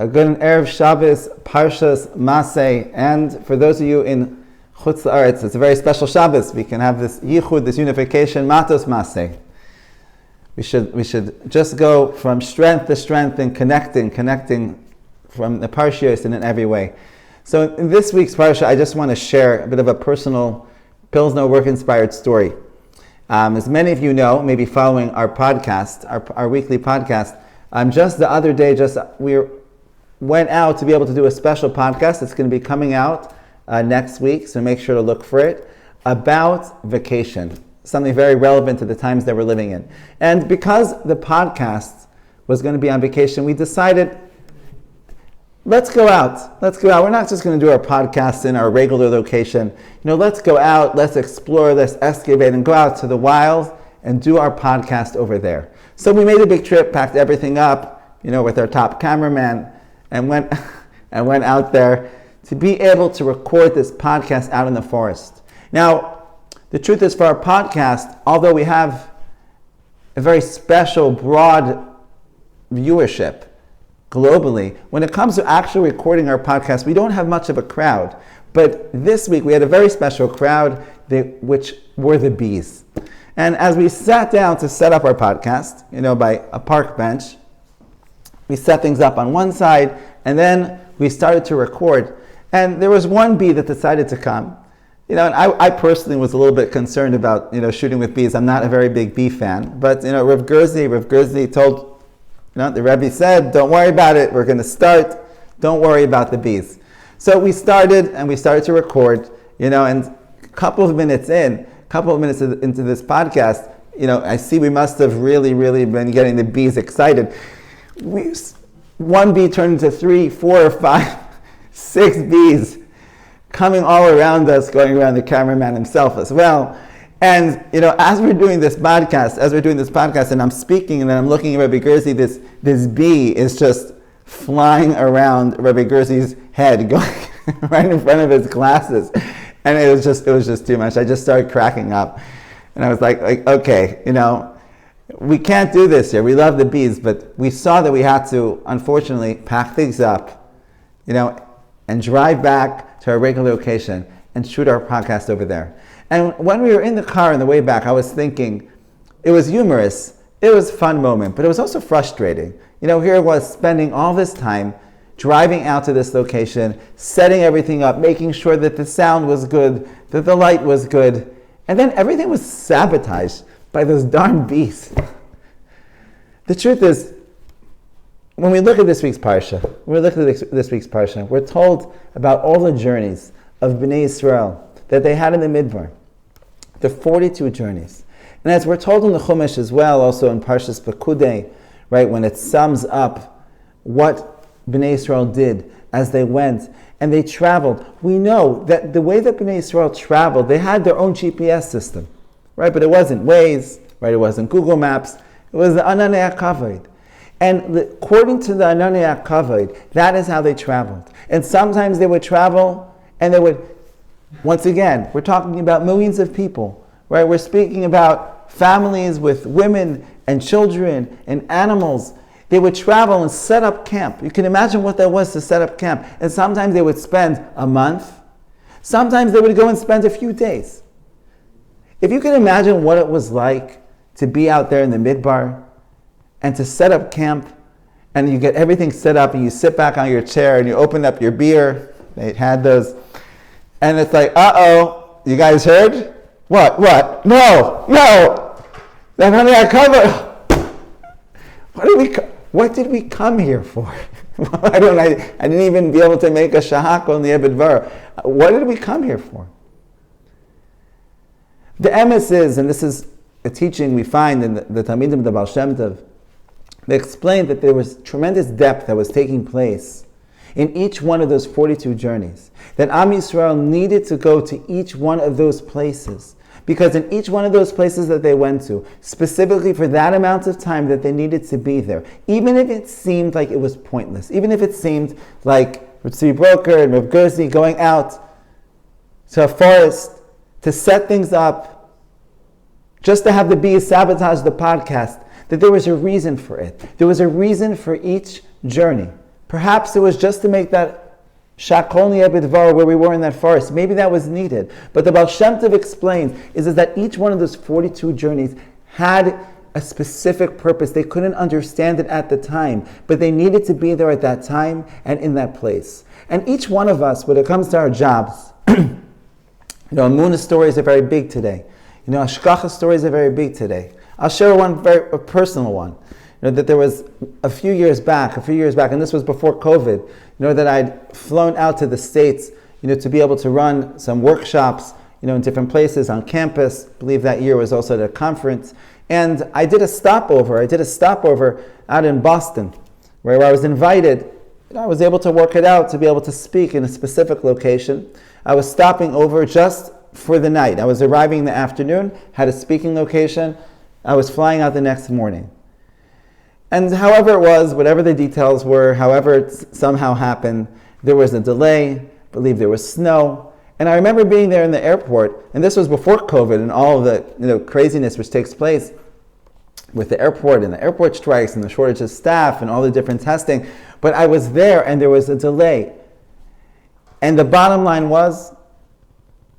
A good Erev Shabbos, Parshat Maasei, and for those of you in 𝗟𝗘𝗧'𝗦, it's a very special Shabbos. We can have this yichud, this unification, matos Masei. We should just go from strength to strength and connecting from the Parshios and in every way. So in this week's Parsha, I just want to share a bit of a personal Pilzno work-inspired story. As many of you know, maybe following our podcast, our weekly podcast, just the other day, we went out to be able to do a special podcast. It's going to be coming out next week, so make sure to look for it, about vacation, something very relevant to the times that we're living in. And because the podcast was going to be on vacation, we decided, let's go out. We're not just going to do our podcast in our regular location. Let's go out, let's explore, let's excavate, and go out to the wild and do our podcast over there. So we made a big trip, packed everything up, with our top cameraman, and went out there to be able to record this podcast out in the forest. Now, the truth is, for our podcast, although we have a very special, broad viewership globally, when it comes to actually recording our podcast, we don't have much of a crowd. But this week, we had a very special crowd, which were the bees. And as we sat down to set up our podcast, by a park bench, we set things up on one side, and then we started to record. And there was one bee that decided to come. And I personally was a little bit concerned about, shooting with bees. I'm not a very big bee fan. But, Rav Gerzi told, the Rabbi said, don't worry about it. We're going to start. Don't worry about the bees. So we started to record, and a couple of minutes into this podcast, I see we must have really, really been getting the bees excited. One bee turned into 3, 4, 5, 6 bees coming all around us, going around the cameraman himself as well. And, as we're doing this podcast, and I'm speaking, and then I'm looking at Rabbi Gerzi, this bee is just flying around Rabbi Gerzi's head, going right in front of his glasses. And it was just too much. I just started cracking up. And I was like, okay, we can't do this here. We love the bees, but we saw that we had to, unfortunately, pack things up, and drive back to our regular location and shoot our podcast over there. And when we were in the car on the way back, I was thinking, it was humorous, it was a fun moment, but it was also frustrating. Here it was spending all this time driving out to this location, setting everything up, making sure that the sound was good, that the light was good, and then everything was sabotaged by those darn bees. The truth is, when we look at this week's Parsha, we're told about all the journeys of Bnei Yisrael that they had in the Midbar. The 42 journeys. And as we're told in the Chumash as well, also in Parshas Pekudei, right, when it sums up what Bnei Yisrael did as they went and they traveled, we know that the way that Bnei Yisrael traveled, they had their own GPS system, right? But it wasn't Waze, right? It wasn't Google Maps. It was the Ananei HaKavod. And according to the Ananei HaKavod, that is how they traveled. And sometimes they would travel and they would, once again, we're talking about millions of people, right? We're speaking about families with women and children and animals. They would travel and set up camp. You can imagine what that was to set up camp. And sometimes they would spend a month. Sometimes they would go and spend a few days. If you can imagine what it was like to be out there in the Midbar and to set up camp, and you get everything set up and you sit back on your chair and you open up your beer. They had those. And it's like, you guys heard? What? No! Then honey, I cover. What did we come here for? I didn't even be able to make a shahak on the Ebed. What did we come here for? The emes is, and this is a teaching we find in the Talmidim of the Baal Shem Tov, they explained that there was tremendous depth that was taking place in each one of those 42 journeys. That Am Yisrael needed to go to each one of those places. Because in each one of those places that they went to, specifically for that amount of time that they needed to be there, even if it seemed like it was pointless, even if it seemed like Tzvi and Rav Gerzi going out to a forest to set things up, just to have the bees sabotage the podcast, that there was a reason for it. There was a reason for each journey. Perhaps it was just to make that 𝗟𝗘𝗧𝗦 where we were in that forest. Maybe that was needed. But the Baal Shem Tov explains is that each one of those 42 journeys had a specific purpose. They couldn't understand it at the time, but they needed to be there at that time and in that place. And each one of us, when it comes to our jobs, Amunah stories are very big today. Hashgacha stories are very big today. I'll share a personal one. That there was a few years back, and this was before COVID, that I'd flown out to the States, to be able to run some workshops, in different places on campus. I believe that year was also at a conference. And I did a stopover out in Boston, where I was invited. I was able to work it out to be able to speak in a specific location. I was stopping over just for the night. I was arriving in the afternoon, had a speaking location. I was flying out the next morning. And however it was, whatever the details were, however it somehow happened, there was a delay. I believe there was snow. And I remember being there in the airport, and this was before COVID and all of the craziness which takes place with the airport and the airport strikes and the shortage of staff and all the different testing. But I was there and there was a delay. And the bottom line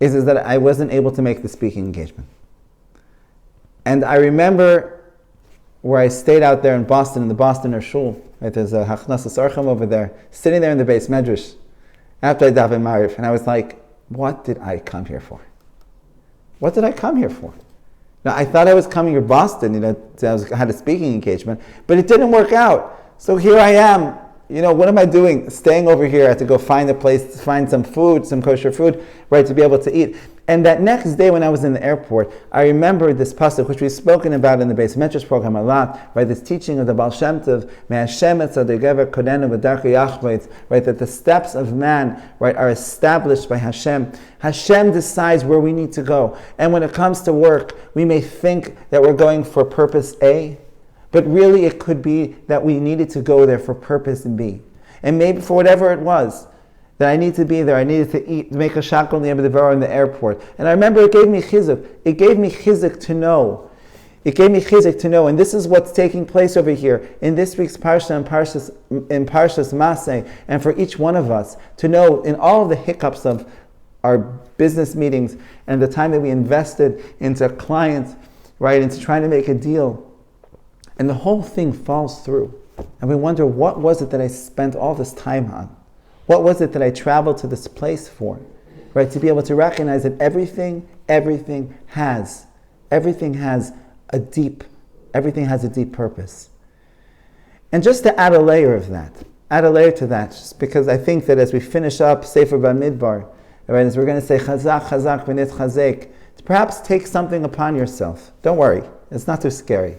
is that I wasn't able to make the speaking engagement. And I remember where I stayed out there in Boston, in the Boston Shul, right? There's a 𝗟𝗘𝗧 𝗦𝗦 over there, sitting there in the base medrash after I daven Mariv, and I was like, what did I come here for? What did I come here for? Now, I thought I was coming to Boston, I had a speaking engagement, but it didn't work out. So here I am. What am I doing? Staying over here. I had to go find a place to find some food, some kosher food, right, to be able to eat. And that next day when I was in the airport, I remembered this pasuk, which we've spoken about in the Beis Medrash program a lot, right, this teaching of the Baal Shem Tov, right, that the steps of man, right, are established by Hashem. Hashem decides where we need to go. And when it comes to work, we may think that we're going for purpose A, but really it could be that we needed to go there for purpose B. And maybe for whatever it was, that I need to be there, I needed to eat, make a 𝗟𝗘𝗧𝗦𝗦 in the airport. And I remember it gave me chizuk. It gave me chizuk to know. And this is what's taking place over here in this week's Parsha in Parshas Maasei, and for each one of us to know in all of the hiccups of our business meetings and the time that we invested into clients, right, into trying to make a deal. And the whole thing falls through. And we wonder, what was it that I spent all this time on? What was it that I traveled to this place for? Right? To be able to recognize that everything has a deep purpose. And just to add a layer to that, just because I think that as we finish up Sefer Bamidbar, right, as we're going to say chazak v'nit chazek, perhaps take something upon yourself. Don't worry, it's not too scary.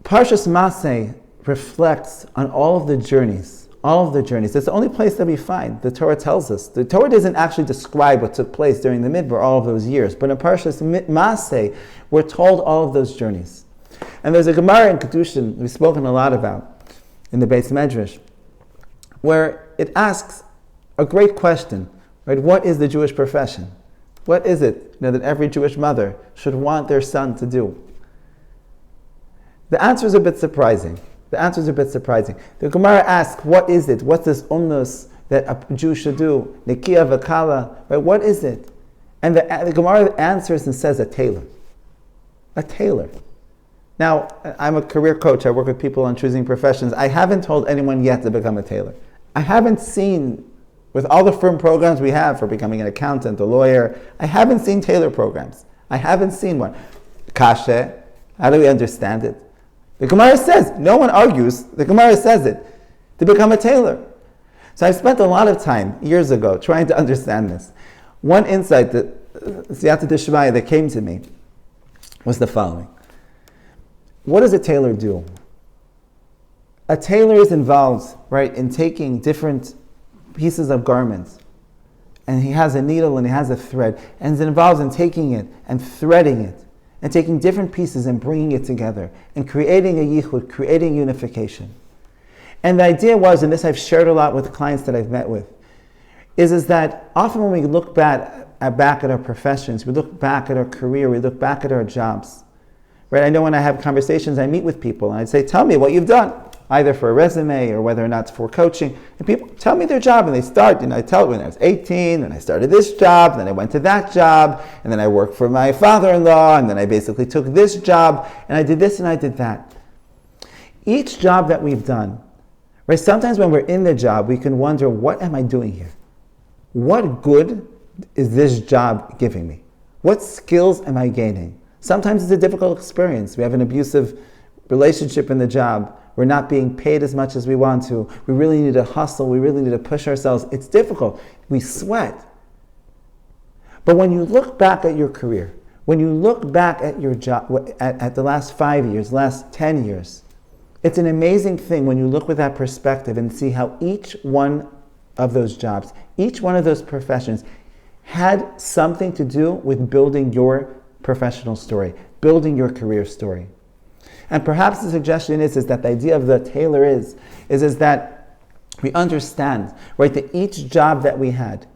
Parshas Maasei reflects on all of the journeys. It's the only place that we find. The Torah tells us. The Torah doesn't actually describe what took place during the Midbar all of those years. But in Parshas Maasei, we're told all of those journeys. And there's a Gemara in Kedushin we've spoken a lot about in the Beis Medrash, where it asks a great question. Right? What is the Jewish profession? What is it that every Jewish mother should want their son to do? The answer is a bit surprising. The Gemara asks, what is it? What's this umnus that a Jew should do? Nekiya v'kala, right? What is it? And the Gemara answers and says, a tailor. A tailor. Now, I'm a career coach. I work with people on choosing professions. I haven't told anyone yet to become a tailor. I haven't seen, with all the firm programs we have for becoming an accountant, a lawyer, I haven't seen tailor programs. I haven't seen one. Kashe, how do we understand it? The Gemara says, no one argues, the Gemara says it, to become a tailor. So I spent a lot of time, years ago, trying to understand this. One insight, that came to me was the following. What does a tailor do? A tailor is involved, right, in taking different pieces of garments, and he has a needle and he has a thread, and is involved in taking it and threading it, and taking different pieces and bringing it together, and creating a yichud, creating unification. And the idea was, and this I've shared a lot with clients that I've met with, is that often when we look back at our professions, we look back at our career, we look back at our jobs. Right? I know when I have conversations, I meet with people, and I say, tell me what you've done. either for a resume or whether or not it's for coaching. And people tell me their job and they start, I tell it when I was 18, and I started this job, and then I went to that job, and then I worked for my father-in-law, and then I basically took this job, and I did this and I did that. Each job that we've done, right? Sometimes when we're in the job, we can wonder, what am I doing here? What good is this job giving me? What skills am I gaining? Sometimes it's a difficult experience. We have an abusive relationship in the job. We're not being paid as much as we want to. We really need to hustle. We really need to push ourselves. It's difficult. We sweat. But when you look back at your career, when you look back at your job, at the last 5 years, last 10 years, it's an amazing thing when you look with that perspective and see how each one of those jobs, each one of those professions had something to do with building your professional story, building your career story. And perhaps the suggestion is that the idea of the tailor is that we understand, right, that each job that we had,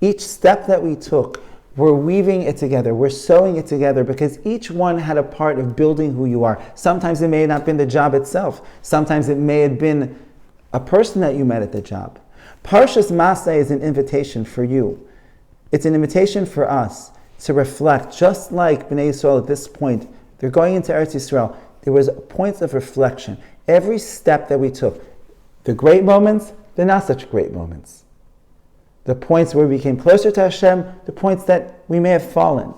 each step that we took, we're weaving it together, we're sewing it together, because each one had a part of building who you are. Sometimes it may have not been the job itself. Sometimes it may have been a person that you met at the job. Parshat Maasei is an invitation for you. It's an invitation for us to reflect, just like Bnei Yisrael at this point, they're going into Eretz Yisrael. There was points of reflection. Every step that we took, the great moments, the not such great moments. The points where we came closer to Hashem, the points that we may have fallen.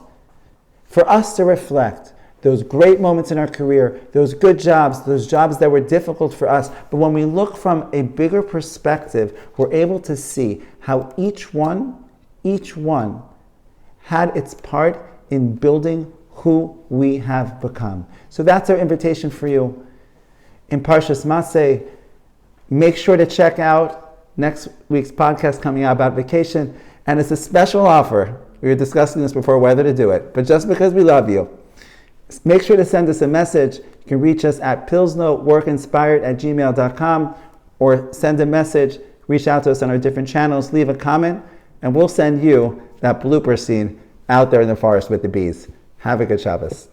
For us to reflect those great moments in our career, those good jobs, those jobs that were difficult for us, but when we look from a bigger perspective, we're able to see how each one had its part in building who we have become. So that's our invitation for you. In Parshat Maasei, make sure to check out next week's podcast coming out about vacation, and it's a special offer. We were discussing this before whether to do it, but just because we love you, make sure to send us a message. You can reach us at Pilzno, @gmail.com, or send a message, reach out to us on our different channels, leave a comment, and we'll send you that blooper scene out there in the forest with the bees. Have a good Shabbos.